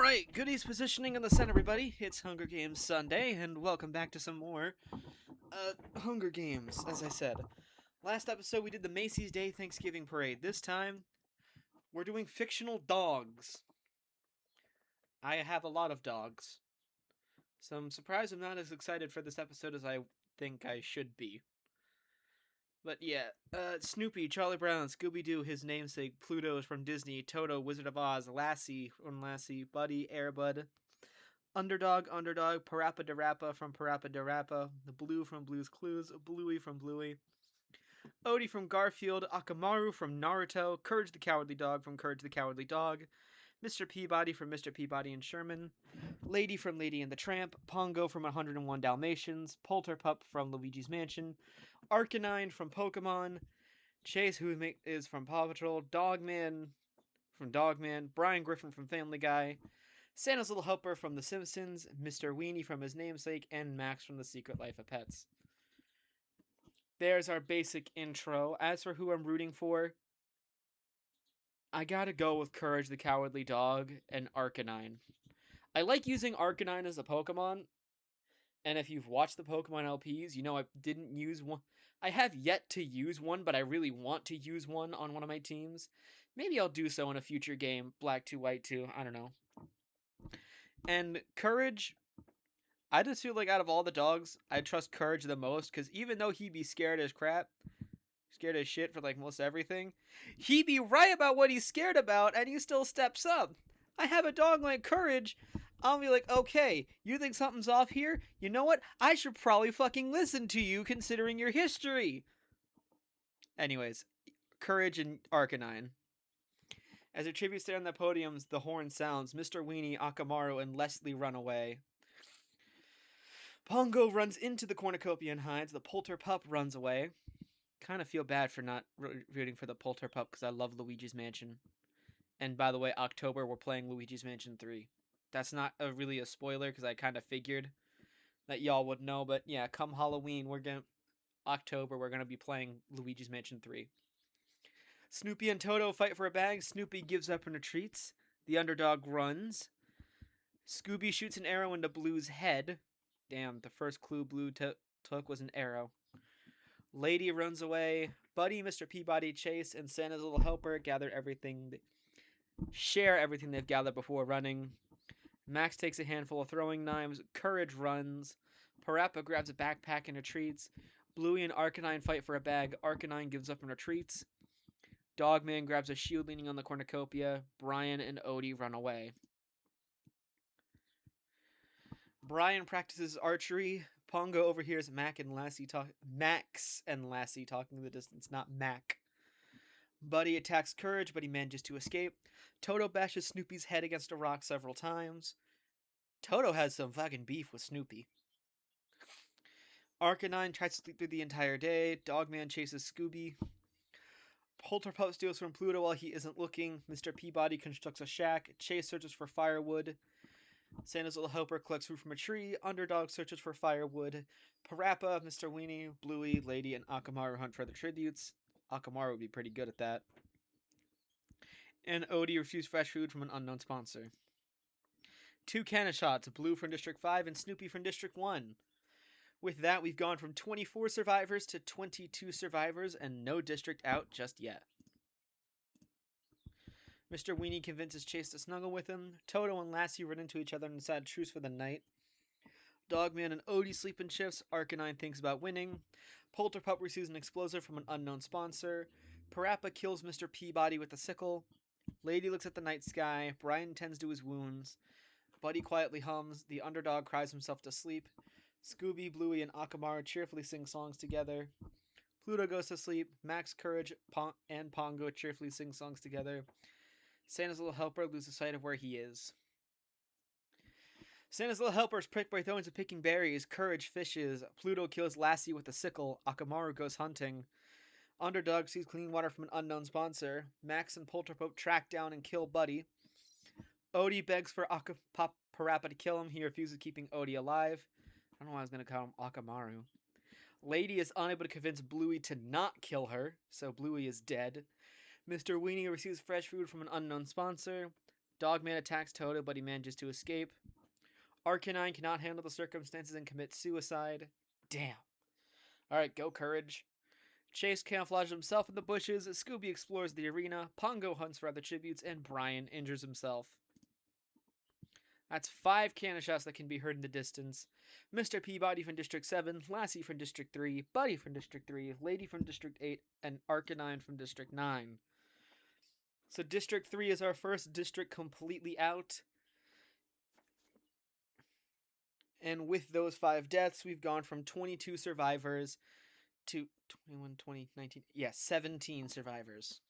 Alright, goodies positioning in the center, everybody. It's Hunger Games Sunday, and welcome back to some more Hunger Games, as I said. Last episode, we did the Macy's Day Thanksgiving Parade. This time, we're doing fictional dogs. I have a lot of dogs. So I'm surprised I'm not as excited for this episode as I think I should be. But yeah, Snoopy, Charlie Brown, Scooby-Doo, his namesake, Pluto from Disney, Toto, Wizard of Oz, Lassie from Lassie, Buddy, Airbud, Underdog, Parappa de Rappa from Parappa de Rappa, the Blue from Blue's Clues, Bluey from Bluey, Odie from Garfield, Akamaru from Naruto, Courage the Cowardly Dog from Courage the Cowardly Dog, Mr. Peabody from Mr. Peabody and Sherman, Lady from Lady and the Tramp, Pongo from 101 Dalmatians, Polterpup from Luigi's Mansion, Arcanine from Pokemon, Chase, who is from Paw Patrol, Dogman from Dogman, Brian Griffin from Family Guy, Santa's Little Helper from The Simpsons, Mr. Weenie from his namesake, and Max from The Secret Life of Pets. There's our basic intro. As for who I'm rooting for, I gotta go with Courage the Cowardly Dog and Arcanine. I like using Arcanine as a Pokemon, and if you've watched the Pokemon LPs, you know I didn't use one. I have yet to use one, but I really want to use one on one of my teams. Maybe I'll do so in a future game, Black 2, White 2, I don't know. And Courage, I just feel like out of all the dogs, I trust Courage the most, because even though he'd be scared as crap, scared as shit for like most everything, he'd be right about what he's scared about, and he still steps up. I have a dog like Courage, I'll be like, okay, you think something's off here? You know what? I should probably fucking listen to you, considering your history. Anyways, Courage and Arcanine. As their tributes there on the podiums, the horn sounds. Mr. Weenie, Akamaru, and Leslie run away. Pongo runs into the cornucopia and hides. The Polterpup runs away. Kind of feel bad for not rooting for the Polterpup because I love Luigi's Mansion. And by the way, October we're playing Luigi's Mansion 3. That's not really a spoiler because I kind of figured that y'all would know. But yeah, come Halloween, October we're gonna be playing Luigi's Mansion 3. Snoopy and Toto fight for a bag. Snoopy gives up and retreats. The underdog runs. Scooby shoots an arrow into Blue's head. Damn, the first clue Blue took was an arrow. Lady runs away. Buddy, Mr. Peabody, Chase, and Santa's Little Helper share everything they've gathered before running. Max takes a handful of throwing knives. Courage runs. Parappa grabs a backpack and retreats. Bluey and Arcanine fight for a bag. Arcanine gives up and retreats. Dogman grabs a shield leaning on the cornucopia. Brian and Odie run away. Brian practices archery. Pongo overhears Max and Lassie talking in the distance, not Mac. Buddy attacks Courage, but he manages to escape. Toto bashes Snoopy's head against a rock several times. Toto has some fucking beef with Snoopy. Arcanine tries to sleep through the entire day. Dogman chases Scooby. Polterpup steals from Pluto while he isn't looking. Mr. Peabody constructs a shack. Chase searches for firewood. Santa's Little Helper collects fruit from a tree. Underdog searches for firewood. Parappa, Mr. Weenie, Bluey, Lady, and Akamaru hunt for the tributes. Akamaru would be pretty good at that. And Odie receives fresh food from an unknown sponsor. 2 cannon shots, Blue from District 5 and Snoopy from District 1. With that, we've gone from 24 survivors to 22 survivors and no district out just yet. Mr. Weenie convinces Chase to snuggle with him. Toto and Lassie run into each other and decide truce for the night. Dogman and Odie sleep in shifts. Arcanine thinks about winning. Polterpup receives an explosive from an unknown sponsor. Parappa kills Mr. Peabody with a sickle. Lady looks at the night sky. Brian tends to his wounds. Buddy quietly hums. The underdog cries himself to sleep. Scooby, Bluey, and Akamaru cheerfully sing songs together. Pluto goes to sleep. Max, Courage, and Pongo cheerfully sing songs together. Santa's Little Helper loses sight of where he is. Santa's Little Helper is pricked by thorns of picking berries. Courage fishes. Pluto kills Lassie with a sickle. Akamaru goes hunting. Underdog sees clean water from an unknown sponsor. Max and Polterpup track down and kill Buddy. Odie begs for Parappa to kill him. He refuses, keeping Odie alive. I don't know why I was going to call him Akamaru. Lady is unable to convince Bluey to not kill her, so Bluey is dead. Mr. Weenie receives fresh food from an unknown sponsor. Dogman attacks Toto, but he manages to escape. Arcanine cannot handle the circumstances and commits suicide. Damn. Alright, go Courage. Chase camouflages himself in the bushes, Scooby explores the arena, Pongo hunts for other tributes, and Brian injures himself. That's 5 cannon shots that can be heard in the distance. Mr. Peabody from District 7, Lassie from District 3, Buddy from District 3, Lady from District 8, and Arcanine from District 9. So District 3 is our first district completely out. And with those 5 deaths, we've gone from 22 survivors to 21, 20, 19, 17 survivors.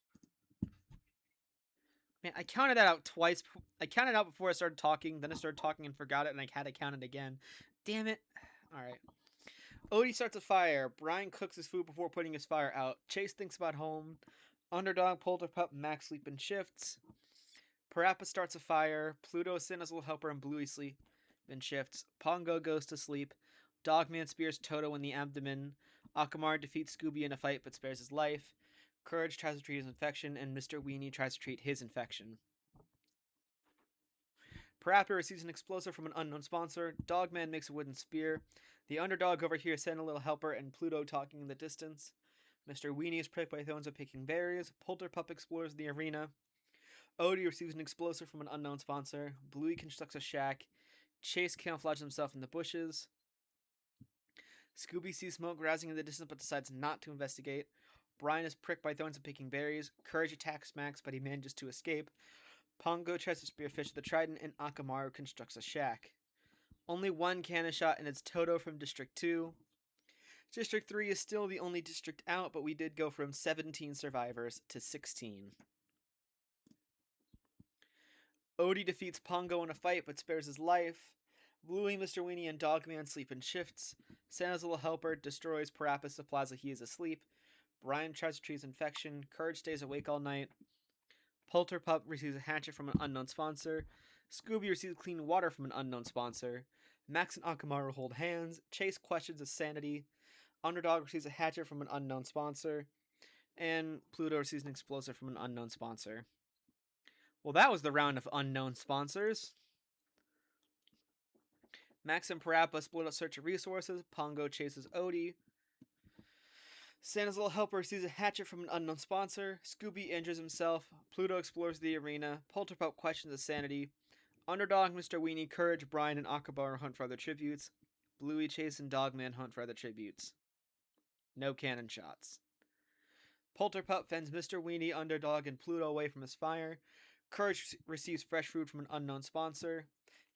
Man, I counted that out twice. I counted out before I started talking, then I started talking and forgot it, and I had to count it again. Damn it. Alright. Odie starts a fire. Brian cooks his food before putting his fire out. Chase thinks about home. Underdog, Polterpup, Max sleep in shifts. Parappa starts a fire. Pluto, Santa's little helper, and Bluey sleep in shifts. Pongo goes to sleep. Dogman spears Toto in the abdomen. Akamar defeats Scooby in a fight but spares his life. Courage tries to treat his infection, and Mr. Weenie tries to treat his infection. Parappa receives an explosive from an unknown sponsor. Dogman makes a wooden spear. The underdog overhears Santa Little Helper and Pluto talking in the distance. Mr. Weenie is pricked by thorns of picking berries. Polterpup explores the arena. Odie receives an explosive from an unknown sponsor. Bluey constructs a shack. Chase camouflages himself in the bushes. Scooby sees smoke rising in the distance but decides not to investigate. Brian is pricked by thorns of picking berries. Courage attacks Max, but he manages to escape. Pongo tries to spearfish the trident, and Akamaru constructs a shack. Only 1 cannon shot, and it's Toto from District 2. District 3 is still the only district out, but we did go from 17 survivors to 16. Odie defeats Pongo in a fight, but spares his life. Bluey, Mr. Weenie, and Dogman sleep in shifts. Santa's little helper destroys Parappa's supplies while he is asleep. Brian tries to treat his infection. Courage stays awake all night. Polterpup receives a hatchet from an unknown sponsor. Scooby receives clean water from an unknown sponsor. Max and Akamaru hold hands. Chase questions his sanity. Underdog receives a hatchet from an unknown sponsor. And Pluto receives an explosive from an unknown sponsor. Well, that was the round of unknown sponsors. Max and Parappa split up search of resources. Pongo chases Odie. Santa's little helper receives a hatchet from an unknown sponsor. Scooby injures himself. Pluto explores the arena. Polterpup questions his sanity. Underdog, Mr. Weenie, Courage, Brian, and Akamaru hunt for other tributes. Bluey, Chase, and Dogman hunt for other tributes. No cannon shots. Polterpup fends Mr. Weenie, Underdog, and Pluto away from his fire. Courage receives fresh food from an unknown sponsor.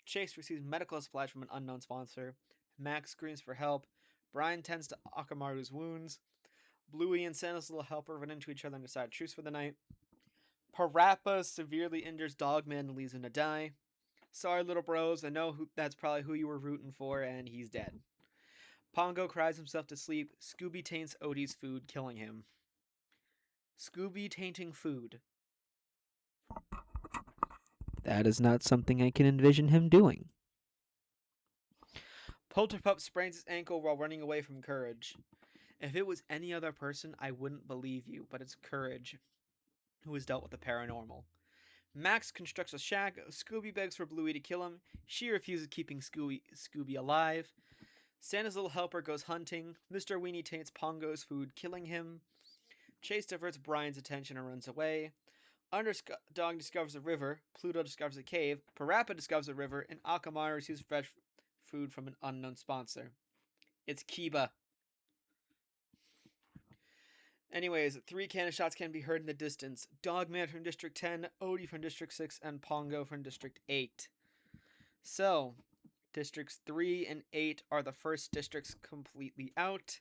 Chase receives medical supplies from an unknown sponsor. Max screams for help. Brian tends to Akamaru's wounds. Bluey and Santa's little helper run into each other and decide truce for the night. Parappa severely injures Dogman and leaves him to die. Sorry, little bros, I know that's probably who you were rooting for, and he's dead. Pongo cries himself to sleep. Scooby taints Odie's food, killing him. Scooby tainting food. That is not something I can envision him doing. Polterpup sprains his ankle while running away from Courage. If it was any other person, I wouldn't believe you, but it's Courage, who has dealt with the paranormal. Max constructs a shack. Scooby begs for Bluey to kill him. She refuses, keeping Scooby alive. Santa's little helper goes hunting. Mr. Weenie taints Pongo's food, killing him. Chase diverts Brian's attention and runs away. Underdog discovers a river. Pluto discovers a cave. Parappa discovers a river, and Akamaru receives fresh food from an unknown sponsor. It's Kiba. Anyways, 3 cannon shots can be heard in the distance. Dogman from District 10, Odie from District 6, and Pongo from District 8. So, Districts 3 and 8 are the first districts completely out.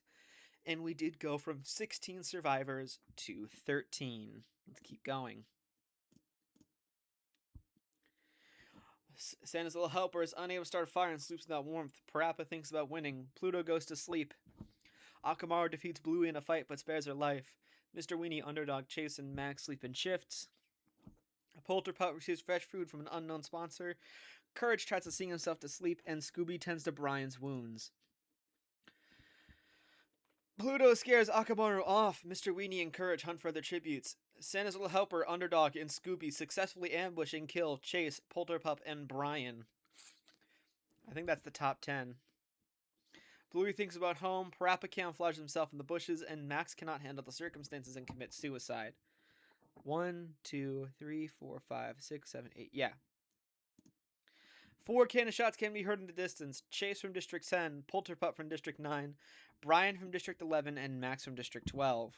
And we did go from 16 survivors to 13. Let's keep going. Santa's little helper is unable to start a fire and sleeps without warmth. Parappa thinks about winning. Pluto goes to sleep. Akamaru defeats Bluey in a fight but spares her life. Mr. Weenie, Underdog, Chase, and Max sleep in shifts. Polterpup receives fresh food from an unknown sponsor. Courage tries to sing himself to sleep, and Scooby tends to Brian's wounds. Pluto scares Akamaru off. Mr. Weenie and Courage hunt for their tributes. Santa's Little Helper, Underdog, and Scooby successfully ambush and kill Chase, Polterpup, and Brian. I think that's the top 10. Bluey thinks about home, Parappa camouflages himself in the bushes, and Max cannot handle the circumstances and commits suicide. 1, 2, 3, 4, 5, 6, 7, 8. Yeah. 4 cannon shots can be heard in the distance. Chase from District 10, Polterpup from District 9, Brian from District 11, and Max from District 12.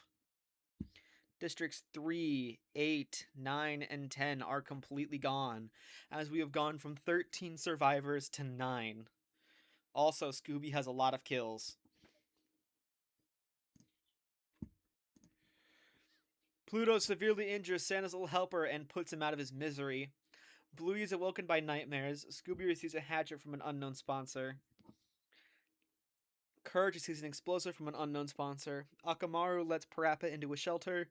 Districts 3, 8, 9, and 10 are completely gone, as we have gone from 13 survivors to 9. Also, Scooby has a lot of kills. Pluto severely injures Santa's Little Helper and puts him out of his misery. Bluey is awoken by nightmares. Scooby receives a hatchet from an unknown sponsor. Courage receives an explosive from an unknown sponsor. Akamaru lets Parappa into a shelter.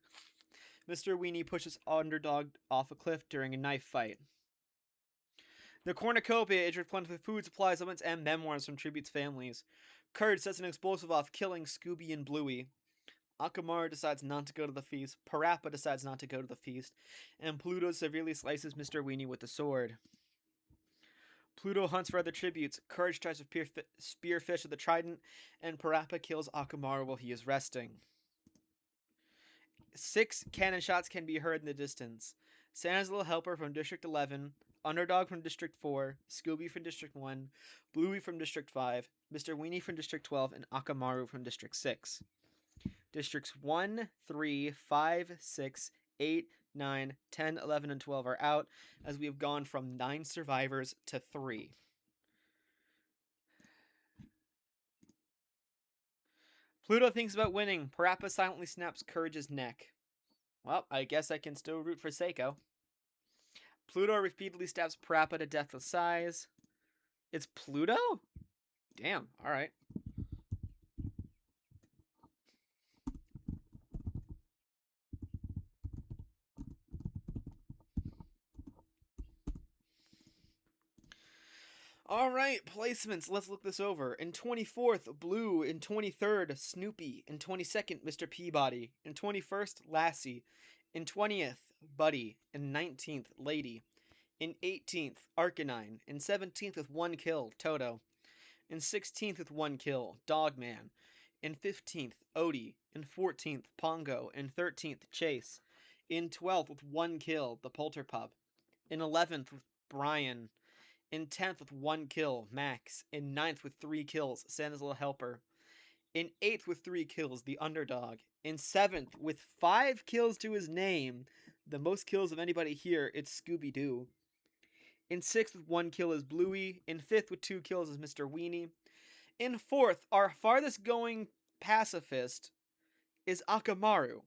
Mr. Weenie pushes Underdog off a cliff during a knife fight. The cornucopia is replenished with food, supplies, elements, and memoirs from Tribute's families. Courage sets an explosive off, killing Scooby and Bluey. Akamaru decides not to go to the feast, Parappa decides not to go to the feast, and Pluto severely slices Mr. Weenie with a sword. Pluto hunts for other tributes. Courage tries to spear fish with a trident, and Parappa kills Akamaru while he is resting. 6 cannon shots can be heard in the distance. Santa's Little Helper from District 11, Underdog from District 4, Scooby from District 1, Bluey from District 5, Mr. Weenie from District 12, and Akamaru from District 6. Districts 1, 3, 5, 6, 8, 9, 10, 11, and 12 are out, as we have gone from 9 survivors to 3. Pluto thinks about winning. Parappa silently snaps Courage's neck. Well, I guess I can still root for Seiko. Pluto repeatedly stabs Parappa to death with sighs. It's Pluto? Damn, alright. Alright, placements. Let's look this over. In 24th, Blue. In 23rd, Snoopy. In 22nd, Mr. Peabody. In 21st, Lassie. In 20th, Buddy. In 19th, Lady. In 18th, Arcanine. In 17th, with 1 kill, Toto. In 16th, with 1 kill, Dogman. In 15th, Odie. In 14th, Pongo. In 13th, Chase. In 12th, with 1 kill, the Polterpup. In 11th, with Brian. In 10th, with 1 kill, Max. In 9th, with 3 kills, Santa's Little Helper. In 8th, with 3 kills, the Underdog. In 7th, with 5 kills to his name, the most kills of anybody here, it's Scooby-Doo. In 6th, with 1 kill, is Bluey. In 5th, with 2 kills, is Mr. Weenie. In 4th, our farthest going pacifist is Akamaru.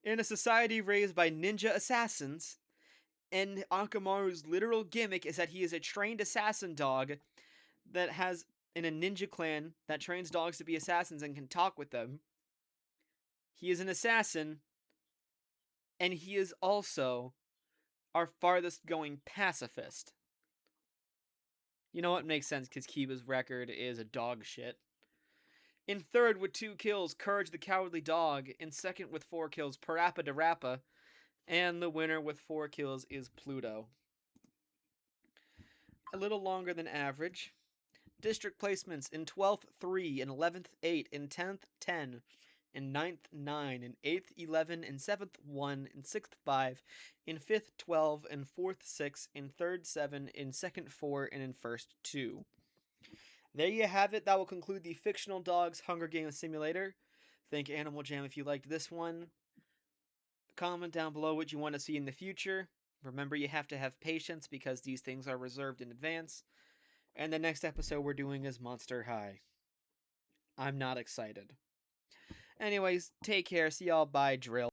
In a society raised by ninja assassins, and Akamaru's literal gimmick is that he is a trained assassin dog that has in a ninja clan that trains dogs to be assassins and can talk with them. He is an assassin, and he is also our farthest going pacifist. You know what? Makes sense, because Kiba's record is a dog shit. In 3rd, with 2 kills, Courage the Cowardly Dog. In 2nd, with 4 kills, Parappa de Rappa. And the winner with 4 kills is Pluto. A little longer than average. District placements: in 12th, 3, in 11th, 8, in 10th, 10, in 9th, 9, in 8th, 11, in 7th, 1, in 6th, 5, in 5th, 12, in 4th, 6, in 3rd, 7, in 2nd, 4, and in 1st, 2. There you have it. That will conclude the Fictional Dogs Hunger Games Simulator. Thank Animal Jam if you liked this one. Comment down below what you want to see in the future. Remember, you have to have patience because these things are reserved in advance. And the next episode we're doing is Monster High. I'm not excited. Anyways, take care. See y'all. Bye, Drill.